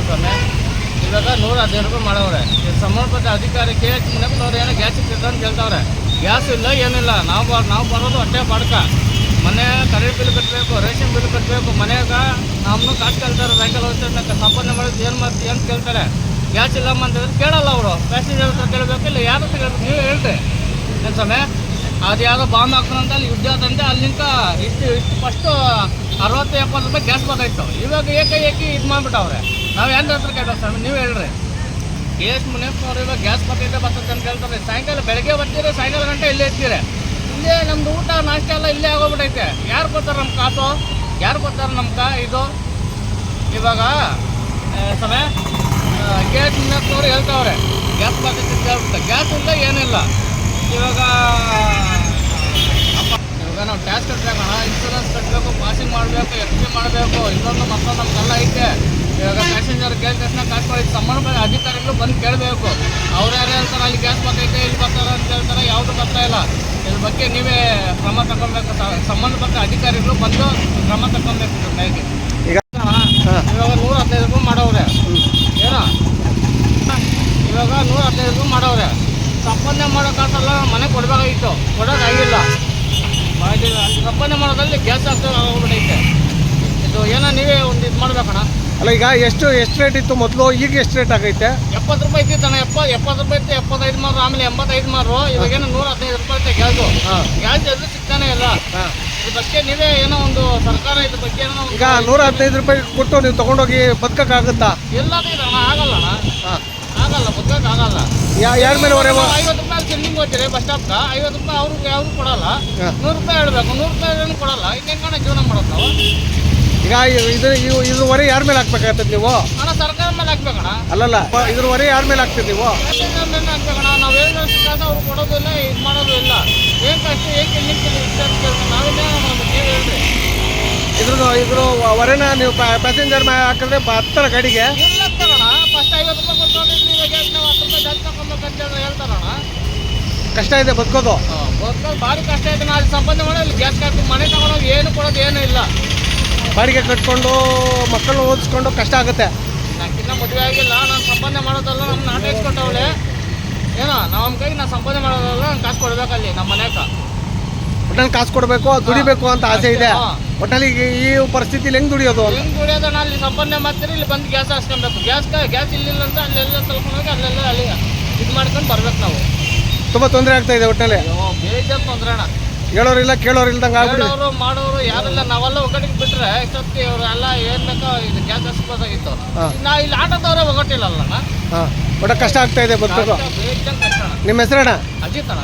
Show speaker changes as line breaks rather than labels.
ಸ್ವಾಮಿ. ಇವಾಗ 115 ರೂಪಾಯಿ ಮಾಡವ್ರೆ. ಸಂಬಂಧಪಟ್ಟ ಅಧಿಕಾರಿ KH ಮುನಿಯಪ್ಪನವ್ರು ಏನೋ ಗ್ಯಾಸ್ ಸಿಗ್ತದೆ ಅಂತ ಹೇಳ್ತಾವ್ರೆ. ಗ್ಯಾಸ್ ಇಲ್ಲ ಏನಿಲ್ಲ. ನಾವು ಬರೋದು ಹೊಟ್ಟೆ ಬಡ್ಕ. ಮನೆ ಕರೆಂಟ್ ಬಿಲ್ ಕಟ್ಟಬೇಕು, ರೇಷನ್ ಬಿಲ್ ಕಟ್ಟಬೇಕು. ಮನೆಯಾಗ ನಮ್ಮನ್ನು ಕಾಸು ಕೇಳ್ತಾರೆ. ಸಾಯಂಕಾಲ ಹೋಗ್ತಾರೆ ಸಂಪಾದನೆ ಮಾಡೋದು ಏನು ಮಾಡ್ತೀವಿ ಅಂತ ಕೇಳ್ತಾರೆ. ಗ್ಯಾಸ್ ಇಲ್ಲಮ್ಮ ಅಂತಂದ್ರೆ ಕೇಳಲ್ಲ ಅವರು. ಪ್ಯಾಸೆಂಜರ್ ಹತ್ರ ಕೇಳಬೇಕು, ಇಲ್ಲ ಯಾರ ಹತ್ರ ಕೇಳಬೇಕು ನೀವು ಹೇಳ್ರಿ ಏನು ಸ್ವಾಮಿ. ಅದು ಯಾವುದೋ ಬಾಂಬ್ ಹಾಕ್ತಾರಂತ ಅಲ್ಲಿ ಯುದ್ಧ ಆದಂತೆ ಅಲ್ಲಿಂದ ಇಷ್ಟು ಫಸ್ಟು 60-70 ರೂಪಾಯಿ ಗ್ಯಾಸ್ ಬೇಕಾಯ್ತು. ಇವಾಗ ಏಕಾಏಕಿ ಇದು ಮಾಡಿಬಿಟ್ಟವ್ರೆ. ನಾವು ಯಾರ ಹತ್ರ ಕೇಳ್ಬೇಕು ಸ್ವಾಮಿ ನೀವು ಹೇಳ್ರಿ. KH ಮುನಿಯಪ್ಪನವ್ರು ಇವಾಗ ಗ್ಯಾಸ್ ಬರ್ತೈತೆ ಬರ್ತೈತೆ ಅಂತ ಹೇಳ್ತಾರೆ. ಸಾಯಂಕಾಲ ಬೆಳಗ್ಗೆ ಬರ್ತೀರಿ, ಸಾಯಂಕಾಲ ಗಂಟೆ ಇಲ್ಲೇ ಇರ್ತೀರಿ. ಇಲ್ಲೇ ನಮ್ದು ಊಟ ನಾಷ್ಟ ಎಲ್ಲ ಇಲ್ಲೇ ಆಗೋಗ್ಬಿಟ್ಟೈತೆ. ಯಾರು ಕೊಡ್ತಾರೆ ನಮ್ಮ ಕಾಸು? ಯಾರು ಕೊಡ್ತಾರೆ ನಮ್ಗೆ ಇದು? ಇವಾಗ ಸಮಯ KH ಮುನಿಯಪ್ಪನವ್ರು ಹೇಳ್ತಾವ್ರೆ ಗ್ಯಾಸ್ ಬರ್ತೈತೆ ಅಂತ ಹೇಳ್ಬಿಟ್ಟು. ಗ್ಯಾಸ್ ಇಲ್ಲ ಏನಿಲ್ಲ. ಇವಾಗ ನಾವು ಟ್ಯಾಕ್ಸ್ ಕಟ್ಟಬೇಕಣ್ಣ, ಇನ್ಶೂರೆನ್ಸ್ ಕಟ್ಟಬೇಕು, ಪಾಸಿಂಗ್ ಮಾಡಬೇಕು, FP ಮಾಡಬೇಕು. ಇನ್ನೊಂದು ಮತ್ತೊಂದು ನಮ್ಗೆಲ್ಲ ಐತೆ. ಇವಾಗ ಪ್ಯಾಸೆಂಜರ್ ಕೇಳಿದ ತಕ್ಷಣ ಕಾಸು ಮಾಡಿ ಸಂಬಂಧಪಟ್ಟ ಅಧಿಕಾರಿಗಳು ಬಂದು ಕೇಳಬೇಕು. ಅವ್ರು ಯಾರು ಹೇಳ್ತಾರೆ ಅಲ್ಲಿ ಗ್ಯಾಸ್ ಬರ್ತೈತೆ ಇಲ್ಲಿ ಬರ್ತಾರೆ ಅಂತ ಹೇಳ್ತಾರೆ. ಯಾವುದು ಬರ್ತಾ ಇಲ್ಲ. ಇದ್ರ ಬಗ್ಗೆ ನೀವೇ ಕ್ರಮ ತಗೊಳ್ಬೇಕು. ಸಂಬಂಧಪಟ್ಟ ಅಧಿಕಾರಿಗಳು ಬಂದು ಕ್ರಮ ತಗೊಳ್ಬೇಕು. ಹೇಗೆ ಇವಾಗ 115 ರೂಪಾಯಿ ಮಾಡವ್ರೆ. ಏನೋ ಇವಾಗ 115 ರೂಪಾಯಿ ಮಾಡವ್ರೆ. ಸಂಪಾದನೆ ಮಾಡೋ ಕಾಸೆಲ್ಲ ಮನೆ ಕೊಡಬೇಕಾಗಿತ್ತು, ಕೊಡೋದಾಗಿಲ್ಲ. ಸಂಪಾದನೆ ಮಾಡೋದ್ರಲ್ಲಿ ಗ್ಯಾಸ್ ಆಗ್ಬಿಟ್ಟೈತೆ. ಇದು ಏನೋ ನೀವೇ ಒಂದು ಇದು ಮಾಡ್ಬೇಕಣ್ಣ.
ಅಲ್ಲ ಈಗ ಎಷ್ಟು ರೇಟ್ ಇತ್ತು ಮೊದಲು, ಈಗ ಎಷ್ಟು ರೇಟ್ ಆಗೈತೆ?
70 ರೂಪಾಯಿ ಇತ್ತಿತ್ತಣ್ಣ. 70 ರೂಪಾಯಿ ಇತ್ತು. 75 ಮಾರು, ಆಮೇಲೆ 85 ಮಾರು. ಇವಾಗೇನೋ 115 ರೂಪಾಯಿ ಐತೆ ಗ್ಯಾಸು. ಗ್ಯಾಸ್ ಎಲ್ಲಿ ಸಿಗ್ತಾನೆ ಇಲ್ಲ. ಇದ್ರ ಬಗ್ಗೆ ನೀವೇ ಏನೋ ಒಂದು ಸರ್ಕಾರ ಇದ್ರ ಬಗ್ಗೆ ಏನೋ
ಈಗ 115 ರೂಪಾಯಿ ಕೊಟ್ಟು ನೀವು ತೊಗೊಂಡೋಗಿ ಬದುಕಕ್ಕಾಗುತ್ತಾ?
ಎಲ್ಲದಣ್ಣ ಆಗಲ್ಲಣ್ಣ, ಆಗಲ್ಲ, ಬದುಕಕ್ಕಾಗಲ್ಲ.
ಯಾರ ಮೇಲೆ ಹೊರೆ?
50 ರೂಪಾಯಿ ಚೆಂಡಿಂಗ್ ಹೋಗ್ತೀರಿ ಬಸ್ ಸ್ಟಾಪ್ಗೆ. 50 ರೂಪಾಯಿ ಅವ್ರಿಗೆ ಯಾರು ಕೊಡಲ್ಲ. 100 ರೂಪಾಯಿ ಹೇಳ್ಬೇಕು, 100 ರೂಪಾಯಿ ಕೊಡಲ್ಲ. ಇನ್ನೇನು ಜೀವನ ಮಾಡೋದು ನಾವು?
ಈಗ ಇದ್ರ ಹೊರೆ ಯಾರ ಮೇಲೆ ಹಾಕ್ಬೇಕಾಗತ್ತೆ ನೀವು?
ಅಣ್ಣ ಸರ್ಕಾರ ಮೇಲೆ ಹಾಕ್ಬೇಕಣ್ಣ.
ಅಲ್ಲಲ್ಲ, ಇದ್ರ ಹೊರೆ ಯಾರ ಮೇಲೆ ಹಾಕ್ತೀರಿ ನೀವು?
ಮೇಲೆ ಹಾಕ್ಬೇಕಣ್ಣ. ನಾವು ಹೇಳಿದಷ್ಟು ಕಾಸು ಅವ್ರು ಕೊಡೋದು ಇಲ್ಲ, ಇದು ಮಾಡೋದು ಇಲ್ಲ. ಏನು ಕಷ್ಟ ಏಕೆ ನಾವೇನೇ ಮಾಡೋದು ನೀವು ಹೇಳ್ರಿ.
ಇದ್ರ ಹೊರೆನ ನೀವು ಪ್ಯಾಸೆಂಜರ್ ಹಾಕಿದ್ರೆ ಹತ್ತರ ಗಾಡಿಗೆ
ಇಲ್ಲ ತಗೋಣ. ಫಸ್ಟ್ 50 ರೂಪಾಯಿ ಕೊಟ್ಟು ಹೋಗಿದ್ರಿ, ಇವಾಗ ನಾವು 10 ರೂಪಾಯಿ ಜಾಸ್ತಿ ತಗೊಬೇಕಂತ ಹೇಳ್ತಾರಣ್ಣ.
ಕಷ್ಟ ಇದೆ ಬದುಕೋದು.
ಬದುಕೋದು ಭಾರಿ ಕಷ್ಟ ಇದೆ. ನಾವು ಅಲ್ಲಿ ಸಂಪಾದನೆ ಮಾಡೋ ಇಲ್ಲಿ ಗ್ಯಾಸ್ ಕಾಪಿ ಮನೆ ತಗೊಳೋದು ಏನು ಕೊಡೋದು ಏನೂ ಇಲ್ಲ.
ಬಾಡಿಗೆ ಕಟ್ಕೊಂಡು ಮಕ್ಕಳನ್ನ ಓದಿಸ್ಕೊಂಡು ಕಷ್ಟ ಆಗುತ್ತೆ.
ನಾಕಿನ್ನ ಮದುವೆ ಆಗಿಲ್ಲ, ನಾನು ಸಂಪಾದನೆ ಮಾಡೋದಲ್ಲ. ನಮ್ಮ ನಾಟ ಇಸ್ಕೊಟ್ಟವಳೆ ಏನೋ ನಮ್ಮ ಕೈಗೆ ನಾನು ಸಂಪಾದನೆ ಮಾಡೋದಲ್ಲ. ನಾನು ಕಾಸು ಕೊಡ್ಬೇಕಲ್ಲಿ ನಮ್ಮ ಮನೆಗೆ.
ಒಟ್ಟಲ್ಲಿ ಕಾಸು ಕೊಡಬೇಕು, ದುಡಿಬೇಕು ಅಂತ ಆಸೆ ಇದೆ. ಒಟ್ಟಲ್ಲಿ ಈ ಪರಿಸ್ಥಿತಿಲಿ ಹೆಂಗೆ ದುಡಿಯೋದು?
ಹೆಂಗೆ ದುಡಿಯೋದು? ನಾನು ಇಲ್ಲಿ ಸಂಪಾದನೆ ಮಾಡ್ತೀರಿ, ಇಲ್ಲಿ ಬಂದು ಗ್ಯಾಸ್ ಹಾಕ್ಸ್ಕೊಬೇಕು. ಗ್ಯಾಸ್ ಇಲ್ಲಿಲ್ಲ ಅಂತ ಅಲ್ಲೆಲ್ಲ ತಲ್ಕೊಂಡೋಗಿ ಅಲ್ಲೆಲ್ಲ ಅಲ್ಲಿ ಇದು ಮಾಡ್ಕೊಂಡು ಬರ್ಬೇಕು ನಾವು.
ತುಂಬ ತೊಂದರೆ ಆಗ್ತಾ ಇದೆ ಒಟ್ಟಲ್ಲಿ.
ಬೇಜಾರು ತೊಂದರೆ ಅಣ್ಣ.
ಹೇಳೋರಿಲ್ಲ ಕೇಳೋರು ಇಲ್ದಂಗೆ ಆಗ್ಬಿಟ್ಟು
ಹೇಳೋರು ಮಾಡೋರು ಯಾರೆಲ್ಲ ನಾವೆಲ್ಲ ಒಗ್ಗಟ್ಟಿಗೆ ಬಿಟ್ಟರೆ ಇಷ್ಟೊತ್ತಿ ಅವರು ಎಲ್ಲ ಏನು ಬೇಕೋ ಇದು ಗ್ಯಾಸ್ ಹಚ್ಬೋದಾಗಿತ್ತು. ನಾ ಇಲ್ಲಿ ಆಟೋದವರೇ ಒಗ್ಗಟ್ಟಿಲ್ಲಲ್ಲ.
ಹಾಂ, ಒಟ್ಟು ಕಷ್ಟ ಆಗ್ತಾ ಇದೆ ಬದುಕೋದು.
ಬೇಜಾರು ಕಷ್ಟ ಅಣ್ಣ.
ನಿಮ್ಮ ಹೆಸರಣ್ಣ?
ಅಜಿತ್ ಅಣ್ಣ.